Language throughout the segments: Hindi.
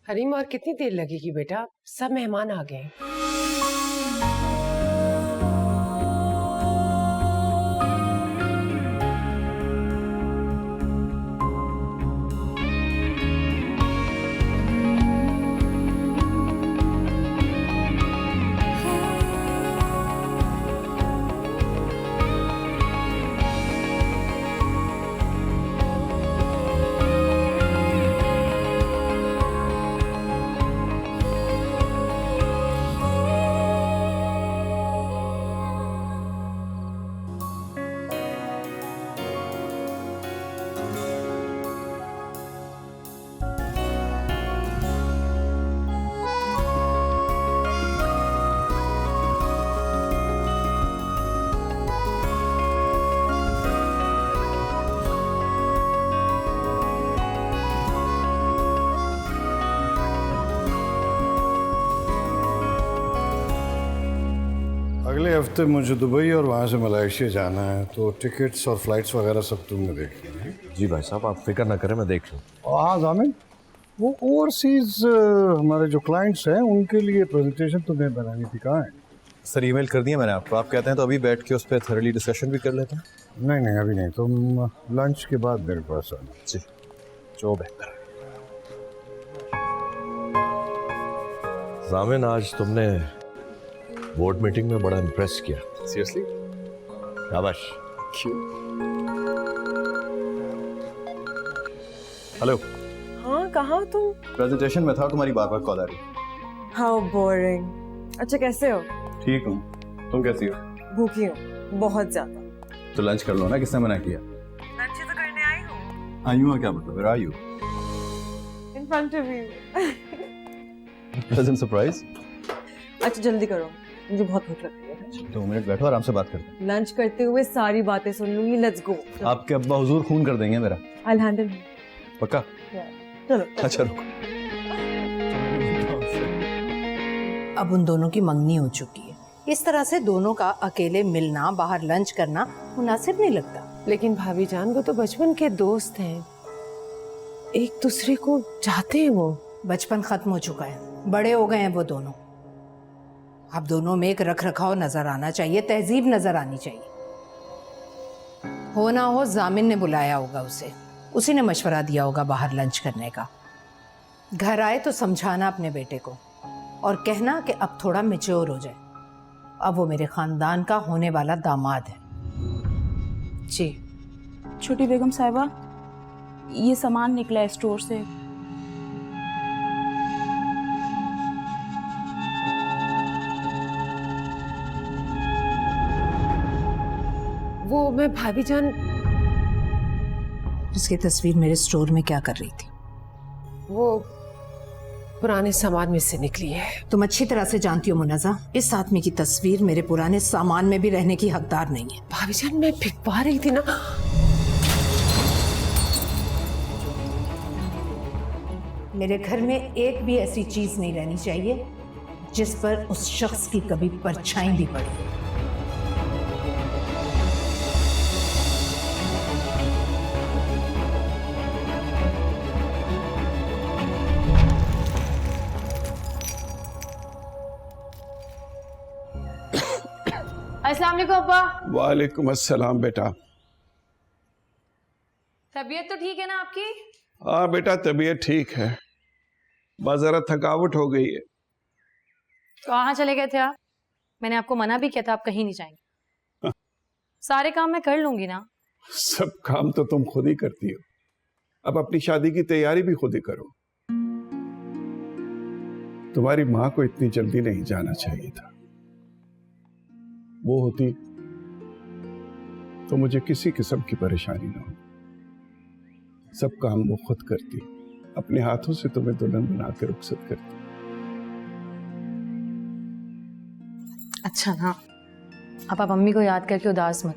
हरीम, और कितनी देर लगेगी बेटा? सब मेहमान आ गए। अगले हफ्ते मुझे दुबई और वहाँ से मलेशिया जाना है, तो टिकट्स और फ्लाइट्स वगैरह सब तुमने देख ली? जी भाई साहब, आप फिक्र ना करें, मैं देख लूँ। हाँ जामिन, वो ओवरसीज हमारे जो क्लाइंट्स हैं उनके लिए प्रेजेंटेशन तुम्हें बनानी थी, कहाँ है? सर ईमेल कर दिया मैंने आपको। आप कहते हैं तो अभी बैठ के उस पर थर्डली डिस्कशन भी कर लेते हैं। नहीं नहीं अभी नहीं, तुम लंच के बाद मेरे पास आना। जी, जो बेहतर है। जामिन, आज तुमने बोर्ड मीटिंग में बड़ा इम्प्रेस किया। सीरियसली, शाबाश। क्यों? हेलो। हाँ, कहाँ तुम? प्रेजेंटेशन में था, तुम्हारी बार बार कॉल आ रही। How boring. अच्छा, कैसे हो? ठीक हूँ, तुम कैसी हो? भूखी हूँ बहुत ज्यादा। तो लंच कर लो ना, किसने मना किया? लंच तो करने आई हूँ। आई हूँ क्या मतलब? Where are you? In front of you. Present surprise. अच्छा जल्दी करो, मुझे बहुत भूख लग रही है। 2 मिनट बैठो, आराम से बात करते हैं। लंच करते हुए सारी बातें सुन लूंगी। Let's go. आपके अब्बा हुजूर खून कर देंगे मेरा। I will handle. पक्का? चलो। अच्छा रुको। अब उन दोनों की मंगनी हो चुकी है। इस तरह से दोनों का अकेले मिलना, बाहर लंच करना मुनासिब नहीं लगता। लेकिन भाभी जान, वो तो बचपन के दोस्त हैं, एक दूसरे को चाहते हैं। वो बचपन खत्म हो चुका है, बड़े हो गए हैं वो दोनों। अब दोनों में एक रख रखाव नजर आना चाहिए, तहजीब नजर आनी चाहिए। हो ना हो जामिन ने बुलाया होगा उसे, उसी ने मशवरा दिया होगा बाहर लंच करने का। घर आए तो समझाना अपने बेटे को और कहना कि अब थोड़ा मैच्योर हो जाए। अब वो मेरे खानदान का होने वाला दामाद है। जी। छोटी बेगम साहिबा, ये सामान निकला है स्टोर से। वो मैं भाभी जान, इसकी तस्वीर मेरे स्टोर में क्या कर रही थी? वो पुराने सामान में से निकली है। तुम अच्छी तरह से जानती हो मुनज़्ज़ा, इस आदमी की तस्वीर मेरे पुराने सामान में भी रहने की हकदार नहीं है। भाभी जान, मैं फिकवा रही थी ना। मेरे घर में एक भी ऐसी चीज नहीं रहनी चाहिए जिस पर उस शख्स की कभी परछाई भी पड़ी। अस्सलाम वालेकुम अब्बा। वालेकुम अस्सलाम बेटा। तबीयत तो ठीक है ना आपकी? हाँ बेटा, तबीयत ठीक है, बस जरा थकावट हो गई है। कहाँ चले गए थे आप? मैंने आपको मना भी किया था, आप कहीं नहीं जाएंगे। सारे काम मैं कर लूंगी ना। सब काम तो तुम खुद ही करती हो, अब अपनी शादी की तैयारी भी खुद ही करो। तुम्हारी माँ को इतनी जल्दी नहीं जाना चाहिए था। वो होती तो मुझे किसी किस्म की परेशानी ना हो। सब काम वो खुद करती, अपने हाथों से तुम्हें दुल्हन बना के रुखसत करती। अच्छा ना, अब आप अम्मी को याद करके उदास मत।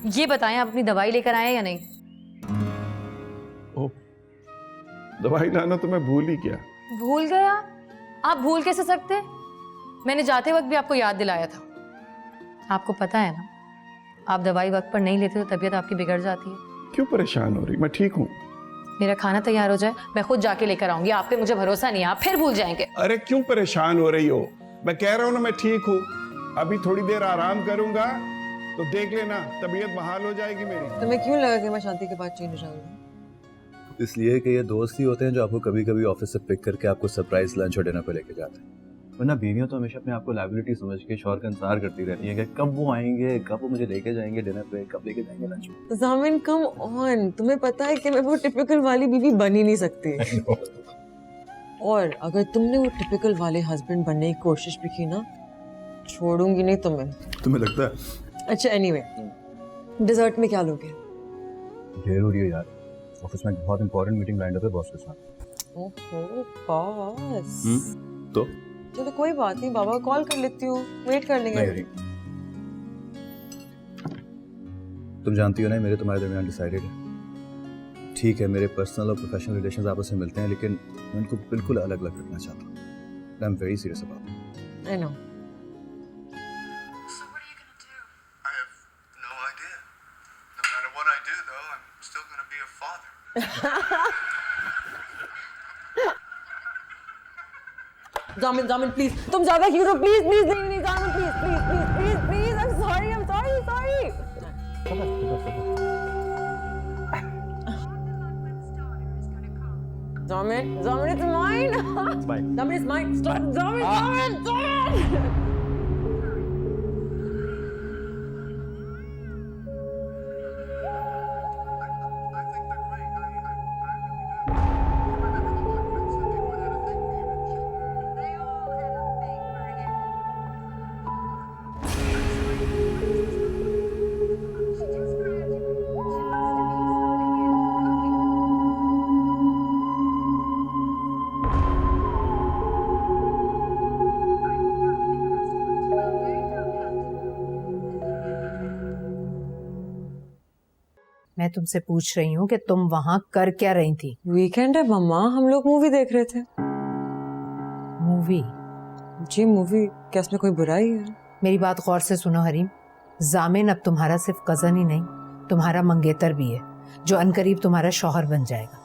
ये बताएं, आप अपनी दवाई लेकर आए या नहीं? ओ, दवाई लाना तो मैं भूल ही गया। भूल गया? आप भूल कैसे सकते? मैंने जाते वक्त भी आपको याद दिलाया था। आपको पता है ना, आप दवाई वक्त पर नहीं लेते तो तबीयत आपकी बिगड़ जाती है। क्यों परेशान हो रही? मैं ठीक हूँ। मेरा खाना तैयार हो जाए, मैं खुद जाके लेकर आऊंगी। आप पे मुझे भरोसा नहीं है, आप फिर भूल जाएंगे। अरे क्यों परेशान हो रही हो? मैं कह रहा हूँ ना मैं ठीक हूँ। अभी थोड़ी देर आराम करूंगा तो देख लेना तबीयत बहाल हो जाएगी मेरी। तुम्हें क्यों लगा कि मैं शादी के बाद चेंज हो जाऊंगी? इसलिए कि ये दोस्त ही होते हैं जो आपको कभी कभी ऑफिस से पिक करके आपको सरप्राइज लंच और डिनर पे लेके जाते हैं। वरना बीवियां तो हमेशा अपने आप को लायबिलिटी समझ के शौहर का इंतजार करती रहती है कि कब वो आएंगे, कब वो मुझे लेके जाएंगे डिनर पे, कब लेके जाएंगे लंच पे। जामिन कम ऑन, तुम्हें पता है कि मैं वो टिपिकल वाली बीवी बन ही नहीं सकती। और अगर तुमने वो टिपिकल वाले हस्बैंड बनने की कोशिश भी की ना, छोड़ूंगी नहीं तुम्हें। तुम्हें लगता है? अच्छा एनीवे, डिजर्ट में क्या लोगे? देर हो रही है यार, ऑफिस में बहुत इंपॉर्टेंट मीटिंग लाइन अप है बॉस के साथ। ओहो बॉस। तो चलो कोई बात नहीं, बाबा को कॉल कर लेती हूँ, वेट कर लेंगे। नहीं, तुम जानती हो ना मेरे तुम्हारे दरमियान डिसाइडेड है। ठीक है, मेरे पर्सनल और प्रोफेशनल रिलेशंस आपस में मिलते हैं, लेकिन मैं उनको बिल्कुल अलग अलग रखना चाहता हूँ। I am very serious about it. I know. जामिन जामिन प्लीज, तुम ज्यादा क्यों हो? प्लीज प्लीज नहीं नहीं जामिन please please please please please, I am sorry I am sorry sorry. जामिन जामिन इट्स माइन, जामिन इट्स माइन, स्टॉप जामिन जामिन जामिन। मैं तुमसे पूछ रही हूँ कि तुम वहां कर क्या रही थी? वीकेंड है मम्मा, हम लोग मूवी देख रहे थे। मूवी? जी मूवी, क्या इसमें कोई बुराई है? मेरी बात गौर से सुनो हरीम, जामिन अब तुम्हारा सिर्फ कजन ही नहीं, तुम्हारा मंगेतर भी है, जो अनकरीब तुम्हारा शौहर बन जाएगा।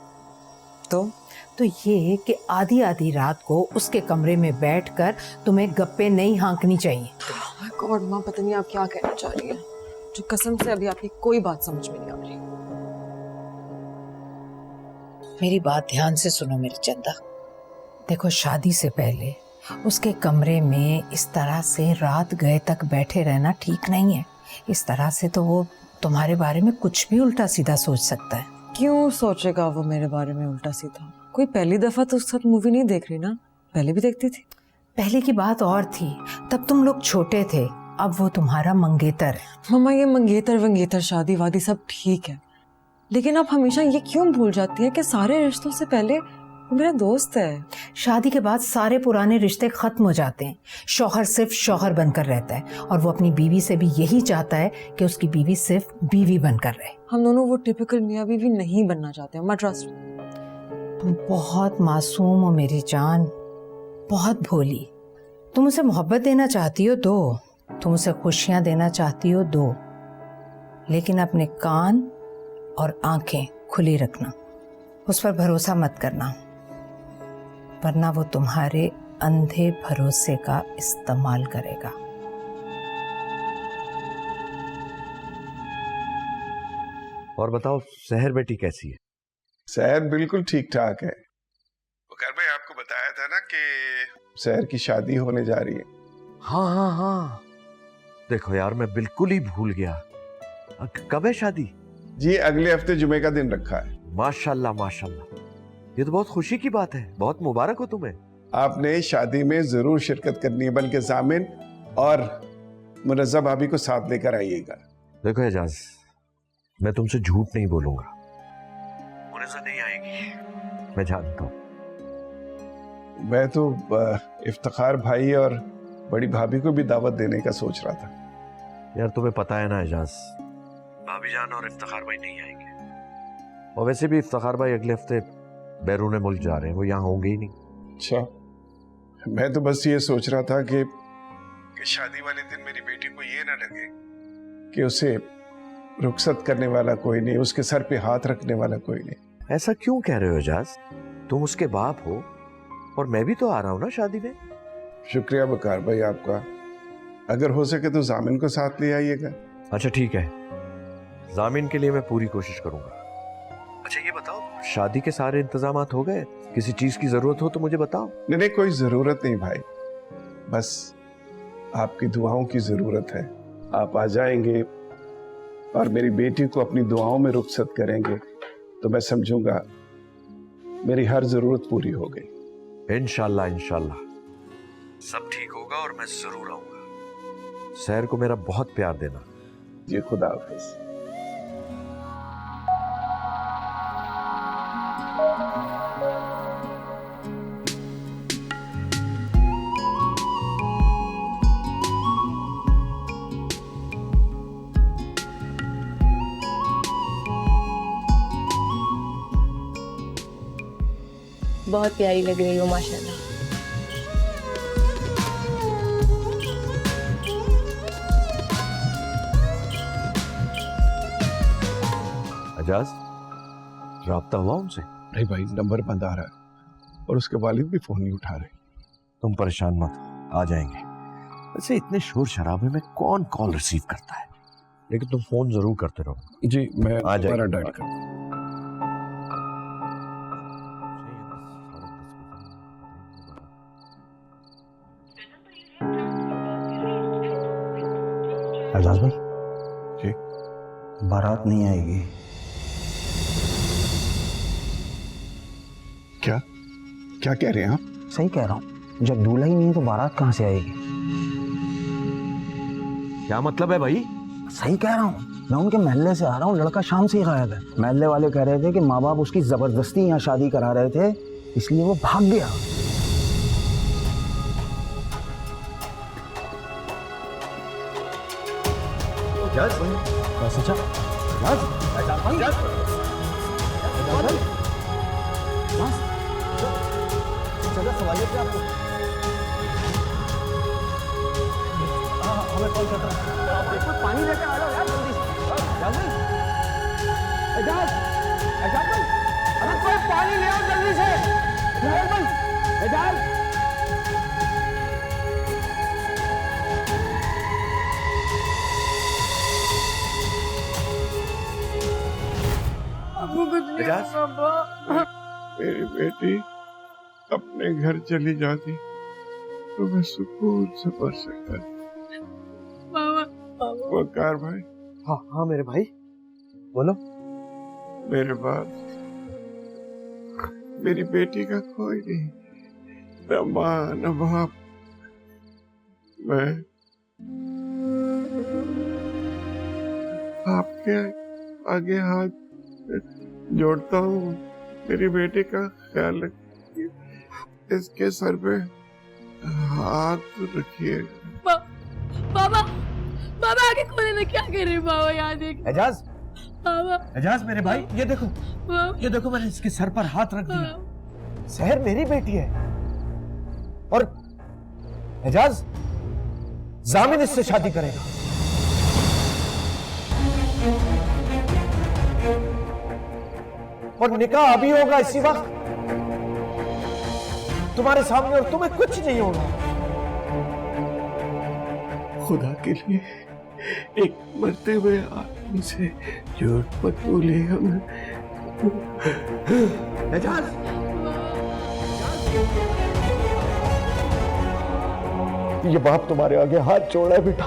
तो ये कि आधी आधी रात को उसके कमरे में बैठकर तुम्हें गप्पे नहीं हाँकनी चाहिए। ओह माय गॉड माँ, पता नहीं आप क्या कहना चाह रही है। जो कसम से अभी आपकी कोई बात समझ में नहीं आ रही। मेरी बात ध्यान से सुनो मेरी चंदा। देखो, शादी से पहले उसके कमरे में इस तरह से रात गए तक बैठे रहना ठीक नहीं है। इस तरह से तो वो तुम्हारे बारे में कुछ भी उल्टा सीधा सोच सकता है। क्यों सोचेगा वो मेरे बारे में उल्टा सीधा? कोई पहली दफा तो उसके साथ मूवी नहीं देख रही ना, पहले भी देखती थी। पहले की बात और थी, तब तुम लोग छोटे थे, अब वो तुम्हारा मंगेतर है। मम्मा ये मंगेतर वंगेतर शादी वादी सब ठीक है, लेकिन आप हमेशा ये क्यों भूल जाती है कि सारे रिश्तों से पहले वो मेरा दोस्त है। शादी के बाद सारे पुराने रिश्ते खत्म हो जाते हैं। शौहर सिर्फ शौहर बनकर रहता है, और वो अपनी बीवी से भी यही चाहता है कि उसकी बीवी सिर्फ बीवी बनकर रहे। हम दोनों वो टिपिकल मियाँ बीवी नहीं बनना चाहते। अम्मा ट्रस्ट। तुम बहुत मासूम हो मेरी जान, बहुत भोली। तुम उसे मोहब्बत देना चाहती हो दो, तुम उसे खुशियां देना चाहती हो दो, लेकिन अपने कान और आंखें खुली रखना। उस पर भरोसा मत करना, वरना वो तुम्हारे अंधे भरोसे का इस्तेमाल करेगा। और बताओ, सहर बेटी कैसी है? सहर बिल्कुल ठीक ठाक है। बुखार भाई आपको बताया था ना कि सहर की शादी होने जा रही है। हाँ हाँ हाँ, देखो यार मैं बिल्कुल ही भूल गया। कब है शादी? जी अगले हफ्ते जुमे का दिन रखा है। माशाल्लाह माशाल्लाह, ये तो बहुत खुशी की बात है, बहुत मुबारक हो तुम्हें। आपने शादी में जरूर शिरकत करनी है, बल्कि जामिन और मुनज़्ज़ा भाभी को साथ लेकर आइएगा। देखो एजाज, मैं तुमसे झूठ नहीं बोलूंगा, मुनज़्ज़ा नहीं आएगी, मैं जानता हूँ। मैं तो इफ्तिखार भाई और बड़ी भाभी को भी दावत देने का सोच रहा था। यार तुम्हें पता है ना एजाज, भाभी जान और इफ्तिखार भाई नहीं आएंगे, और वैसे भी इफ्तिखार भाई अगले हफ्ते बैरून मुल्क जा रहे हैं, वो यहाँ होंगे ही नहीं। अच्छा, मैं तो बस ये सोच रहा था कि शादी वाले दिन मेरी बेटी को ये ना लगे कि उसे रुखसत करने वाला कोई नहीं, उसके सर पे हाथ रखने वाला कोई नहीं। ऐसा क्यों कह रहे हो एजाज? तुम उसके बाप हो और मैं भी तो आ रहा हूं ना शादी में। शुक्रिया वकार भाई आपका। अगर हो सके तो जामिन को साथ ले आइएगा। अच्छा ठीक है, जामिन के लिए मैं पूरी कोशिश करूंगा। अच्छा ये बताओ, शादी के सारे इंतजामात हो गए? किसी चीज की जरूरत हो तो मुझे बताओ। नहीं नहीं, कोई जरूरत नहीं भाई, बस आपकी दुआओं की जरूरत है। आप आ जाएंगे और मेरी बेटी को अपनी दुआओं में रुखसत करेंगे तो मैं समझूंगा मेरी हर जरूरत पूरी हो गई। इंशाल्लाह इंशाल्लाह सब ठीक होगा और मैं जरूर आऊंगा। सहर को मेरा बहुत प्यार देना। जी खुदा हाफिज। बहुत प्यारी लग रही हो माशाल्लाह। एजाज, राब्ता हुआ उनसे? नहीं भाई, नंबर बंद आ रहा है और उसके वालिद भी फोन नहीं उठा रहे। तुम परेशान मत हो, आ जाएंगे। वैसे इतने शोर शराबे में कौन कॉल रिसीव करता है, लेकिन तुम फोन जरूर करते रहो। जी मैं आ जाएंगे। दोबारा डायल करता हूं। एजाज भाई जी, बारात नहीं आएगी। क्या क्या कह रहे हैं आप? सही कह रहा हूँ, जब दूल्हा ही नहीं है तो बारात कहाँ से आएगी? क्या मतलब है भाई? सही कह रहा हूँ, मैं उनके महल्ले से आ रहा हूँ, लड़का शाम से ही गायब है। महल्ले वाले कह रहे थे कि माँ बाप उसकी जबरदस्ती यहाँ शादी करा रहे थे, इसलिए वो भाग गया। बस अच्छा सवाल है आपको। हमें कॉल करता हूँ, पानी लेके आ जाओ यार जल्दी से। एजाज भाई, अरे कोई पानी ले आओ जल्दी से। एजाज मेरी बेटी अपने घर चली जाती तो मैं सुकून से पढ़ सकता। वकार भाई। हाँ हाँ मेरे भाई बोलो। मेरे बाद मेरी बेटी का कोई नहीं, न माँ न बाप। मैं आपके आगे हाथ जोड़ता हूँ, मेरी बेटी का ख्याल रखिए, इसके सर पे हाथ रखिए। बाबा बाबा आगे खोले ना, क्या कर रहे हो बाबा? यहाँ देख एजाज, बाबा। एजाज मेरे भाई, ये देखो मैंने इसके सर पर हाथ रख दिया। सहर मेरी बेटी है और एजाज जामिन इससे शादी करेगा। और निकाह अभी होगा इसी वक्त तुम्हारे सामने, और तुम्हें कुछ नहीं होगा। खुदा के लिए एक मरते हुए आदमी से झूठ मत बोलिएगा। एजाज ये बाप तुम्हारे आगे हाथ जोड़ रहा है बेटा,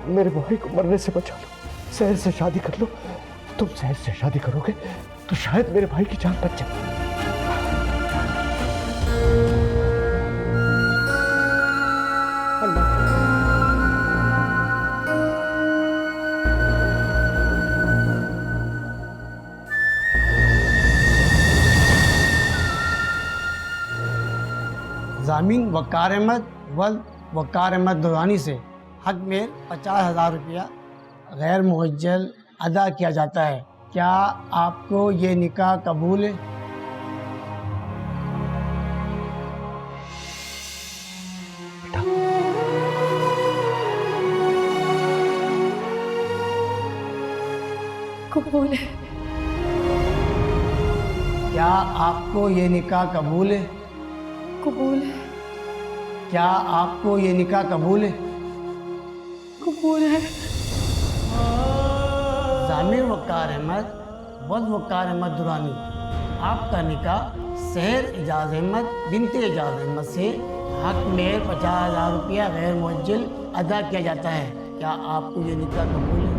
मेरे भाई को मरने से बचा लो, सहर से शादी कर लो। तुम सहर से शादी करोगे तो शायद मेरे भाई की जान बच जाए। जामीन वकार अहमद वल वकार अहमद दुरानी से हक में 50,000 रुपया गैर मुअज्जल अदा किया जाता है। क्या आपको ये निकाह कबूल है? कबूल है। क्या आपको ये निकाह कबूल है? कबूल है। क्या आपको ये निकाह कबूल है? कबूल है। जामिर वक़ार अहमद वद वक़ार अहमद दुरानी, आपका निकाह सहर एजाज अहमद बिनते एजाज अहमद से हक में 50,000 रुपया गैर मुअज्जल अदा किया जाता है। क्या आपको ये निकाह कबूल है?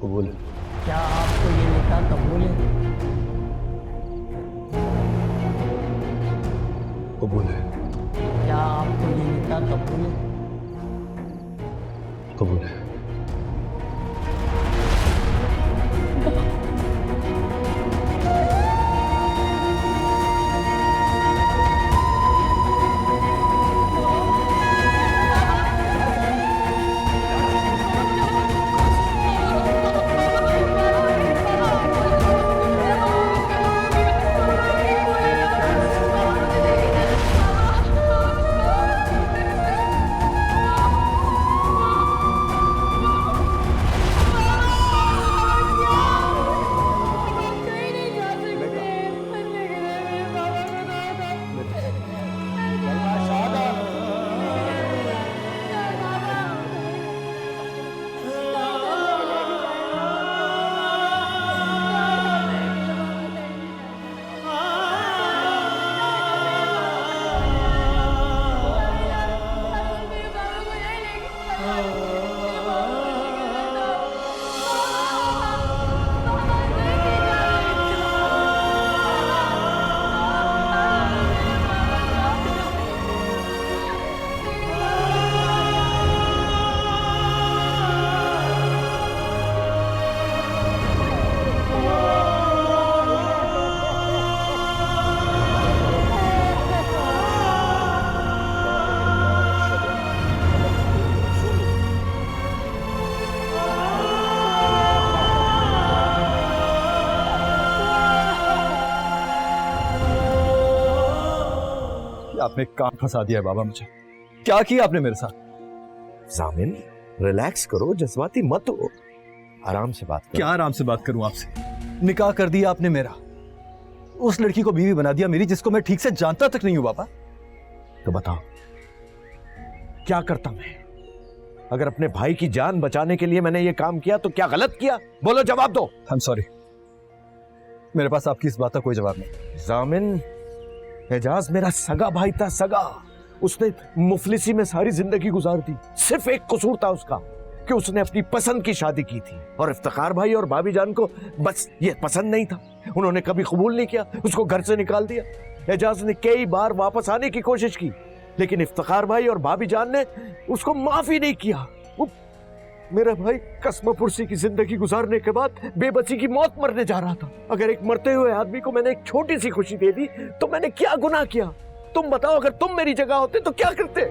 कबूल है। क्या आपको ये निकाह कबूल है? कबूल है। क्या आपको ये निकाह कबूल है? कबूल है। आपने काम फंसा दिया है बाबा मुझे। क्या किया आपने मेरे साथ? जामिन रिलैक्स करो, जज्बाती मत हो, आराम से बात करो। क्या आराम से बात करूं आपसे? निकाह कर दिया आपने मेरा, उस लड़की को बीवी बना दिया मेरी जिसको मैं ठीक से जानता तक नहीं हूं बाबा। तो बताओ क्या करता मैं? अगर अपने भाई की जान बचाने के लिए मैंने ये काम किया तो क्या गलत किया? बोलो, जवाब दो। आई एम सॉरी, मेरे पास आपकी इस बात का कोई जवाब नहीं। जामिन, एजाज मेरा सगा भाई था, सगा। उसने मुफलिसी में सारी जिंदगी गुजार दी। सिर्फ एक कसूर था उसका कि उसने अपनी पसंद की शादी की थी, और इफ्तिखार भाई और भाभी जान को बस ये पसंद नहीं था। उन्होंने कभी कबूल नहीं किया, उसको घर से निकाल दिया। एजाज ने कई बार वापस आने की कोशिश की, लेकिन इफ्तिखार भाई और भाभी जान ने उसको माफ ही नहीं किया। मेरा भाई कसम पुरसी की जिंदगी गुजारने के बाद बेबसी की मौत मरने जा रहा था। अगर एक मरते हुए आदमी को मैंने एक छोटी सी खुशी दे दी तो मैंने क्या गुनाह किया? तुम बताओ, अगर तुम मेरी जगह होते तो क्या करते?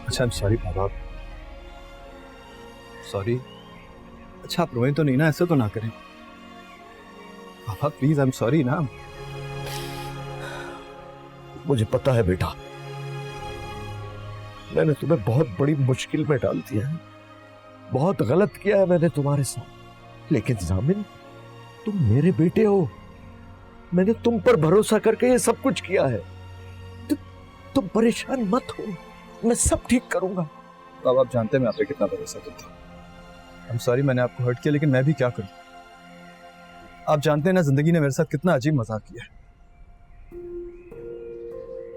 अच्छा, I am sorry Baba, sorry. अच्छा, आप रोएं तो नहीं ना, ऐसे तो ना करें बाबा, प्लीज। आई एम सॉरी ना। मुझे पता है बेटा, मैंने तुम्हें बहुत बड़ी मुश्किल में डाल दिया है, बहुत गलत किया है मैंने तुम्हारे साथ। लेकिन जामिन, तुम मेरे बेटे हो, मैंने तुम पर भरोसा करके ये सब कुछ किया है। तुम परेशान मत हो, मैं सब ठीक करूंगा। बाबा, आप जानते हैं मैं आप पे कितना भरोसा करता हूँ। आई एम सॉरी, मैंने आपको हर्ट किया, लेकिन मैं भी क्या करूं? आप जानते हैं ना, जिंदगी ने मेरे साथ कितना अजीब मजाक किया है।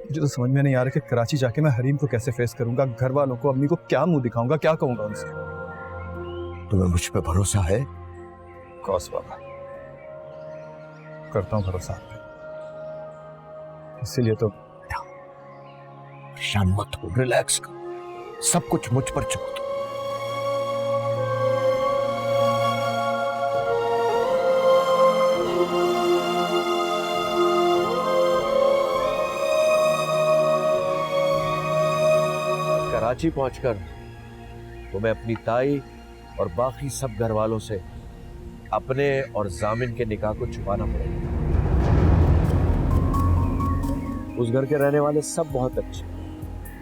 मुझे तो समझ में नहीं आ रहा कि कराची जाके मैं हरीम को कैसे फेस करूंगा, घर वालों को, अम्मी को क्या मुंह दिखाऊंगा, क्या कहूंगा उनसे। तुम्हें मुझ पे भरोसा है? कौस बाबा, करता हूं भरोसा, इसीलिए तो। परेशान मत हो, रिलैक्स करो, सब कुछ मुझ पर छोड़ दो। कराची पहुंचकर तुम्हें अपनी ताई और बाकी सब घर वालों से अपने और जामिन के निकाह को छुपाना पड़ेगा। उस घर के रहने वाले सब बहुत अच्छे,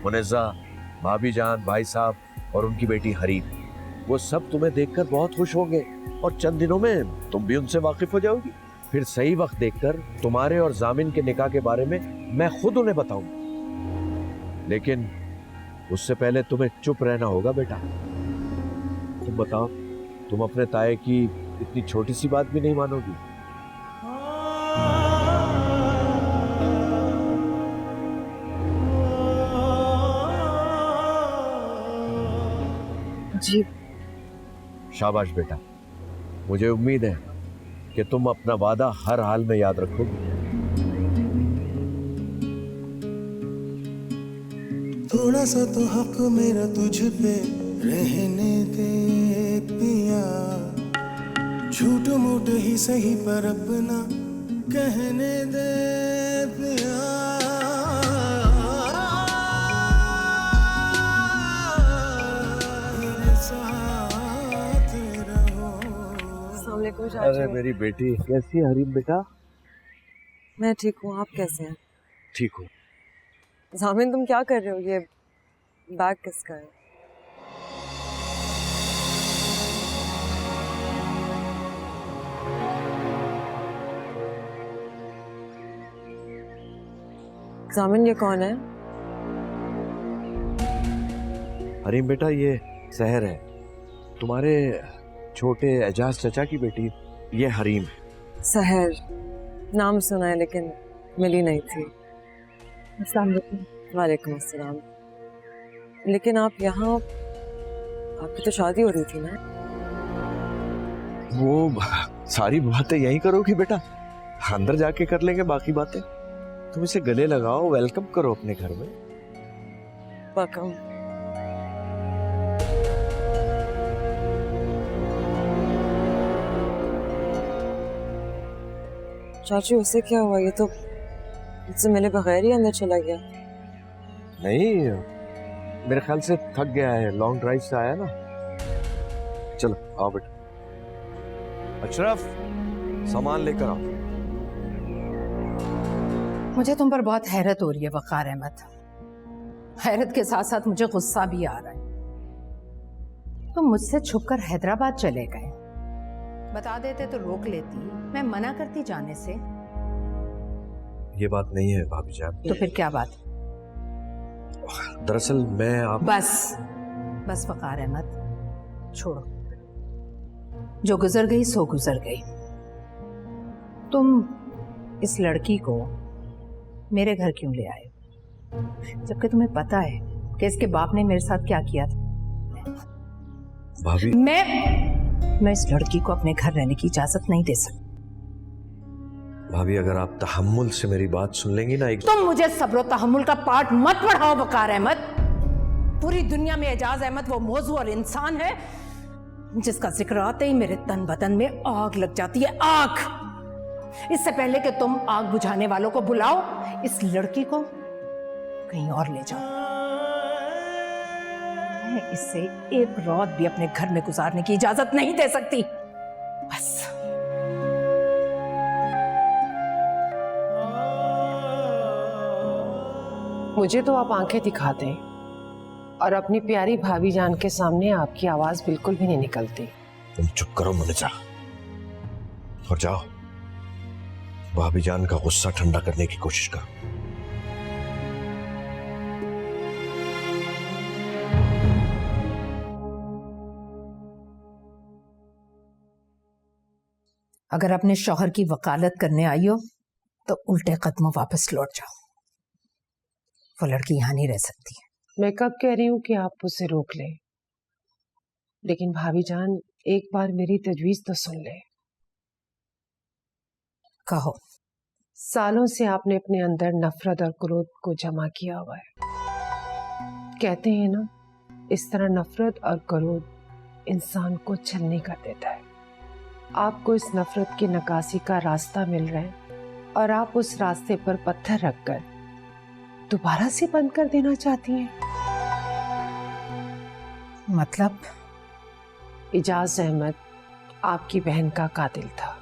मुनज़्ज़ा, भाभी जान, भाई साहब और उनकी बेटी हरीम, वो सब तुम्हें देखकर बहुत खुश होंगे और चंद दिनों में तुम भी उनसे वाकिफ हो जाओगी। फिर सही वक्त देखकर तुम्हारे और जामिन के निकाह के बारे में मैं खुद उन्हें बताऊंगा, लेकिन उससे पहले तुम्हें चुप रहना होगा बेटा। तुम बताओ, तुम अपने ताए की इतनी छोटी सी बात भी नहीं मानोगी? जी शाबाश बेटा, मुझे उम्मीद है कि तुम अपना वादा हर हाल में याद रखोगे। थोड़ा सा तो हक मेरा तुझ पे रहने दे पिया, झूठ मूठ ही सही पर अपना कहने दे पिया। तेरे साथ रहो। अस्सलाम वालेकुम अरे चाची। मेरी बेटी, कैसी है हरीम बेटा? मैं ठीक हूँ, आप कैसे हैं? ठीक हूँ। जामिन तुम क्या कर रहे हो? ये बैग किसका है? जामिन ये कौन है? हरीम बेटा, ये सहर है, तुम्हारे छोटे एजाज चचा की बेटी। ये हरीम है। सहर नाम सुना है लेकिन मिली नहीं थी। अस्सलाम वालेकुम। वालेकुम अस्सलाम। लेकिन आप यहाँ, आपकी तो शादी हो रही थी ना? वो सारी बातें यहीं करोगी बेटा, अंदर जाके कर लेंगे बाकी बातें। तुम इसे गले लगाओ, वेलकम करो अपने घर में। वेलकम। चाची उससे क्या हुआ? ये तो मुझसे मिले बगैर ही अंदर चला गया। नहीं, मेरे ख्याल से थक गया है, लॉन्ग ड्राइव से आया ना। चलो आओ बेटा। अशरफ, सामान लेकर आओ। मुझे तुम पर बहुत हैरत हो रही है वक़ार अहमद। हैरत के साथ साथ मुझे गुस्सा भी आ रहा है। तुम मुझसे छुपकर हैदराबाद चले गए, बता देते तो रोक लेती, मैं मना करती जाने से। ये बात नहीं है भाभी जान। तो फिर क्या बात? दरअसल मैं आप बस वक़ार अहमद, छोड़ो। जो गुजर गई सो गुजर गई। तुम इस लड़की को मेरे घर क्यों ले आए, जबकि तुम्हें पता है कि इसके बाप ने मेरे साथ क्या किया था? भाभी, मैं इस लड़की को अपने घर रहने की इजाजत नहीं दे सकती। भाभी अगर आप तहम्मुल से मेरी बात सुन लेंगी ना तुम मुझे सब्र और तहम्मुल का पाठ मत पढ़ाओ वक़ार अहमद। पूरी दुनिया में एजाज अहमद वो मौजू और इंसान है जिसका जिक्र आते ही मेरे तन बदन में आग लग जाती है, आग। इससे पहले कि तुम आग बुझाने वालों को बुलाओ, इस लड़की को कहीं और ले जाओ। मैं इसे एक रात भी अपने घर में गुजारने की इजाजत नहीं दे सकती। बस। मुझे तो आप आंखें दिखाते हैं और अपनी प्यारी भाभी जान के सामने आपकी आवाज बिल्कुल भी नहीं निकलती। तुम चुप करो मुनज़्ज़ा और जाओ भाभी जान का गुस्सा ठंडा करने की कोशिश करो। अगर अपने शौहर की वकालत करने आई हो तो उल्टे कदमों वापस लौट जाओ। वो लड़की यहां नहीं रह सकती। मैं कब कह रही हूँ कि आप उसे रोक लें, लेकिन भाभी जान एक बार मेरी तजवीज तो सुन ले। कहो। सालों से आपने अपने अंदर नफरत और क्रोध को जमा किया हुआ है। कहते हैं ना, इस तरह नफरत और क्रोध इंसान को छलनी कर देता है। आपको इस नफरत की नकासी का रास्ता मिल रहा है और आप उस रास्ते पर पत्थर रखकर दोबारा से बंद कर देना चाहती हैं। मतलब? इजाज अहमद आपकी बहन का कातिल था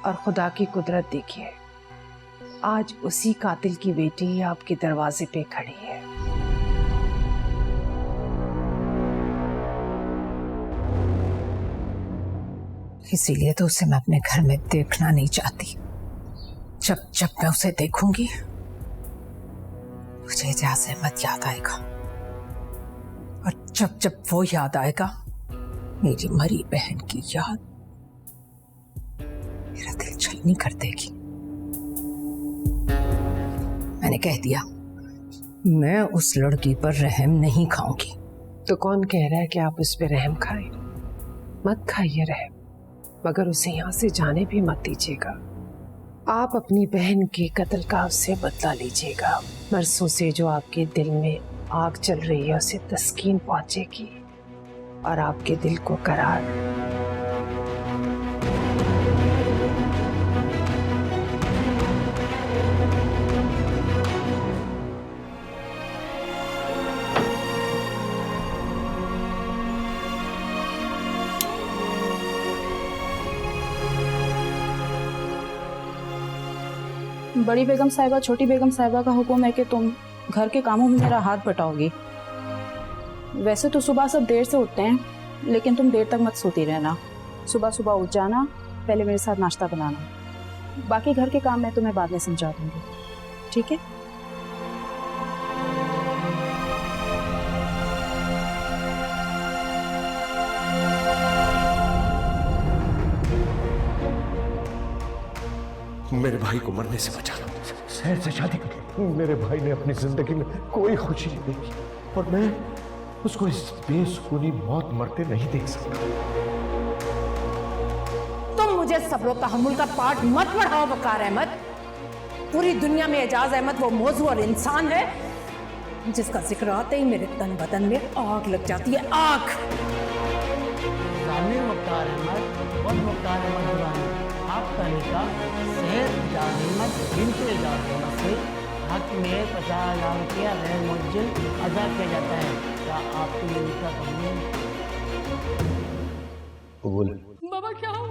और खुदा की कुदरत देखिए, आज उसी कातिल की बेटी आपके दरवाजे पे खड़ी है। इसीलिए तो उसे मैं अपने घर में देखना नहीं चाहती। जब जब मैं उसे देखूंगी मुझे एजाज अहमद याद आएगा, और जब जब वो याद आएगा मेरी मरी बहन की याद मेरा दिल छलनी कर देगी। मैंने कह दिया, मैं उस लड़की पर रहम नहीं खाऊंगी। तो कौन कह रहा है कि आप उस पर रहम खाएं? मत खाइए रहम, मगर उसे यहाँ से जाने भी मत दीजिएगा। आप अपनी बहन के कत्ल का उससे बदला लीजिएगा। बरसों से जो आपके दिल में आग चल रही है उसे तस्कीन पहुंचेगी और आपके दिल को करार। बड़ी बेगम साहिबा छोटी बेगम साहिबा का हुक्म है कि तुम घर के कामों में मेरा हाथ बटाओगी। वैसे तो सुबह सब देर से उठते हैं, लेकिन तुम देर तक मत सोती रहना। सुबह सुबह उठ जाना, पहले मेरे साथ नाश्ता बनाना। बाकी घर के काम मैं तुम्हें बाद में समझा दूंगी, ठीक है? मेरे भाई को मरने से बचा लो, शहर से शादी कर लो। मेरे भाई ने अपनी जिंदगी में कोई खुशी नहीं देखी और मैं उसको इस बेसुकूनी मौत मरते नहीं देख सकता। तुम मुझे सब्र तहम्मुल का पाठ मत पढ़ाओ वकार अहमद। पूरी दुनिया में एजाज अहमद वो मौजू और इंसान है जिसका जिक्र आते ही मेरे तन बदन में आग लग जाती है, आग। वकार अहमद और वकार अहमद दुरानी, आपका निकाह शहर एजाज अहमद बिन्त एजाज अहमद से हक में 50,000 रुपया गैर मुअज्जल अदा किया जाता है। क्या आपको ये निकाह कबूल? बाबा क्या हुआ?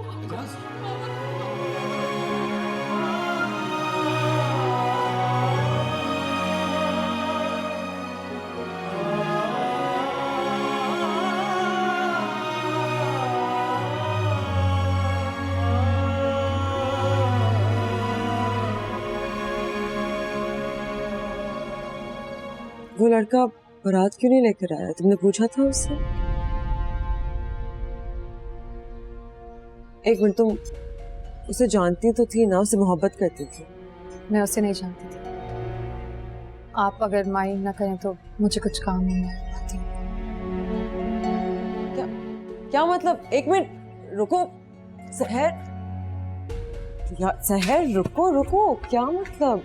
वो लड़का बारात क्यों नहीं लेकर आया? तुमने पूछा था उससे? एक मिनट, तुम उसे जानती तो थी ना, उसे मोहब्बत करती थी? मैं उसे नहीं जानती थी। आप अगर माइंड ना करें तो मुझे कुछ काम है, मैं आती हूँ। क्या मतलब? एक मिनट रुको सहर, सहर रुको रुको, क्या मतलब?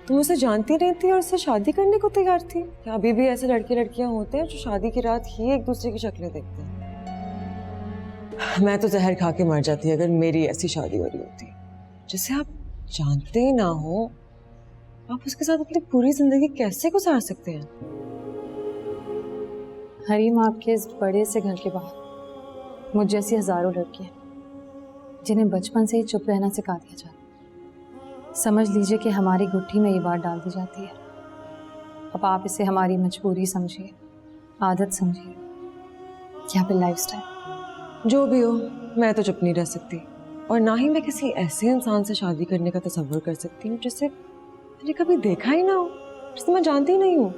तुम उसे जानती नहीं थी और उससे शादी करने को तैयार थी? क्या अभी भी ऐसे लड़के लड़कियां होते हैं जो शादी की रात ही एक दूसरे की शक्लें देखते हैं? मैं तो जहर खा के मर जाती अगर मेरी ऐसी शादी हो रही होती। जिसे आप जानते ही ना हो, आप उसके साथ अपनी पूरी जिंदगी कैसे गुजार सकते हैं? हरीम, आपके इस बड़े से घर के बाहर मुझ जैसी हजारों लड़कियां जिन्हें बचपन से ही चुप रहना सिखा दिया जाता। समझ लीजिए कि हमारी गुट्ठी में ये बात डाल दी जाती है। अब आप इसे हमारी मजबूरी समझिए, आदत समझिए या फिर लाइफस्टाइल। जो भी हो, मैं तो चुप नहीं रह सकती, और ना ही मैं किसी ऐसे इंसान से शादी करने का तसव्वुर कर सकती हूँ जिसे मैंने कभी देखा ही ना हो, जिसे मैं जानती नहीं हूँ।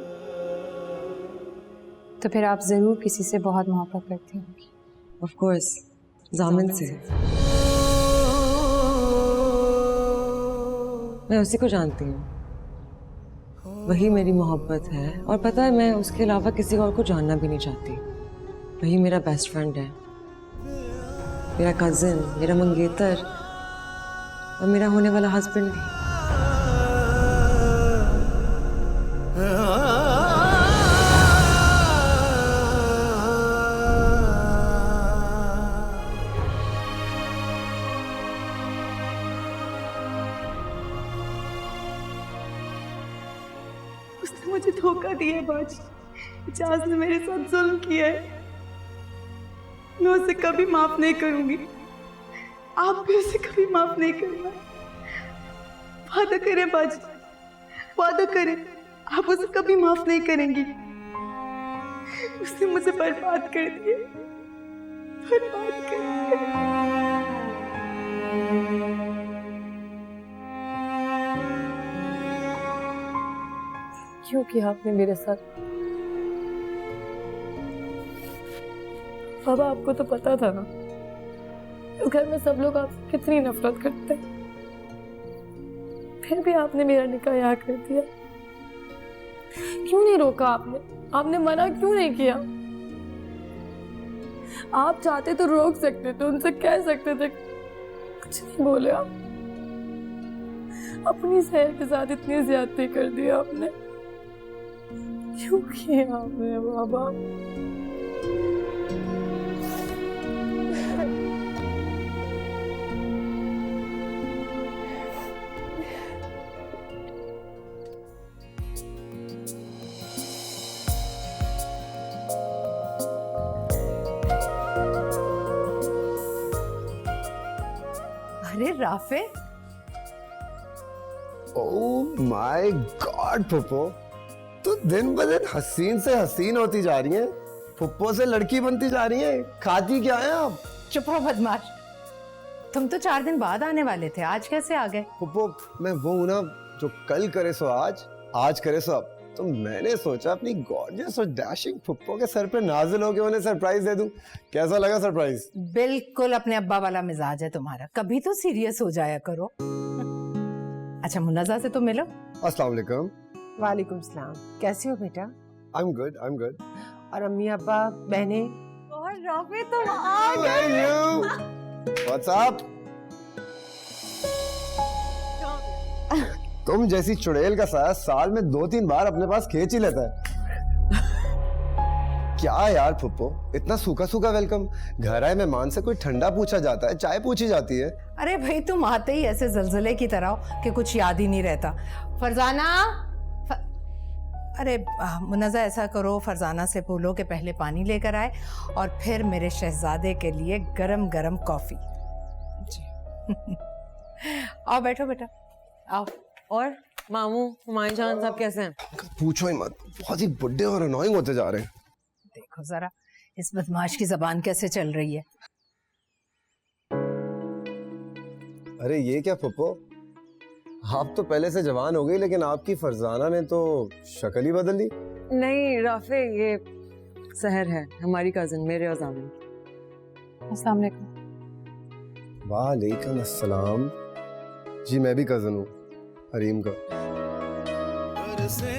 तो फिर आप जरूर किसी से बहुत मोहब्बत करती होंगी। ऑफ कोर्स, जामिन से। मैं उसी को जानती हूँ, वही मेरी मोहब्बत है, और पता है मैं उसके अलावा किसी और को जानना भी नहीं चाहती। वही मेरा बेस्ट फ्रेंड है, मेरा कजिन, मेरा मंगेतर और मेरा होने वाला हस्बैंड भी। उसने मुझे धोखा दिया है बाजी। एजाज ने मेरे साथ जुल्म किया है, मैं उसे कभी माफ नहीं करूंगी। आप भी उसे कभी माफ नहीं करना। वादा करें बाजी, वादा करें आप उसे कभी माफ नहीं करेंगी। उसने मुझे बर्बाद कर दिया, बर्बाद कर दिया। क्यों किया आपने मेरे साथ? बाबा आपको तो पता था ना इस घर में सब लोग आपसे कितनी नफरत करते हैं, फिर भी आपने मेरा निकाह यहाँ कर दिया। क्यों नहीं रोका आपने? आपने मना क्यों नहीं किया? आप चाहते तो रोक सकते थे, उनसे कह सकते थे, कुछ नहीं बोले आप। अपनी सहर के साथ इतनी ज्यादती कर दी आपने, क्यों किया आपने बाबा? अरे राफे, ओह माय गॉड फुप्पो, तो दिन ब दिन हसीन से हसीन होती जा रही हैं, फुप्पो से लड़की बनती जा रही हैं। खाती क्या है आप? चुप रहो बदमाश। तुम तो 4 दिन बाद आने वाले थे, आज कैसे आ गए? फुप्पो मैं वो हूं ना जो कल करे सो आज करे सो अब। तो मैंने सोचा अपनी गॉर्जियस और डैशिंग फुप्पो के सर पे नाज़िल होके उन्हें सरप्राइज दे दूं। कैसा लगा सरप्राइज? बिल्कुल अपने अब्बा वाला मिजाज है तुम्हारा, कभी तो सीरियस हो जाया करो। अच्छा मुन्नज़ा से तो मिलो। अस्सलाम वालेकुम। वालेकुम सलाम, कैसे हो बेटा? I am good. और अम्मी अब्बा बहनें? और राफे तुम आ गए। What's up? तुम जैसी चुड़ैल का साया साल में 2-3 बार अपने पास खींच ही लेता है। क्या यार फुप्पो, इतना सूखा सूखा वेलकम। घर आए मेहमान से कोई ठंडा पूछा जाता है, चाय पूछी जाती है। अरे भाई तुम आते ही ऐसे जलजले की तरह हो कि कुछ याद ही नहीं रहता। फरजाना अरे मुन्नज़ा ऐसा करो, फरजाना से बोलो कि पहले पानी लेकर आए और फिर मेरे शहजादे के लिए गरम गरम कॉफी। आओ बैठो बेटा, आओ। और मामू हुमायूं जान साहब कैसे हैं? पूछो ही मत, बहुत ही बुड्ढे और अनोइंग होते जा रहे हैं। देखो जरा इस बदमाश की जबान कैसे चल रही है। अरे ये क्या फुप्पो, आप तो पहले से जवान हो गई, लेकिन आपकी फरजाना ने तो शक्ल ही बदल दी। नहीं राफे, ये सहर है, हमारी कजिन, मेरे और जामिन। अस्सलाम वालेकुम। वालेकुम अस्सलाम। जी मैं भी कजन हूँ हरीम का। बरसे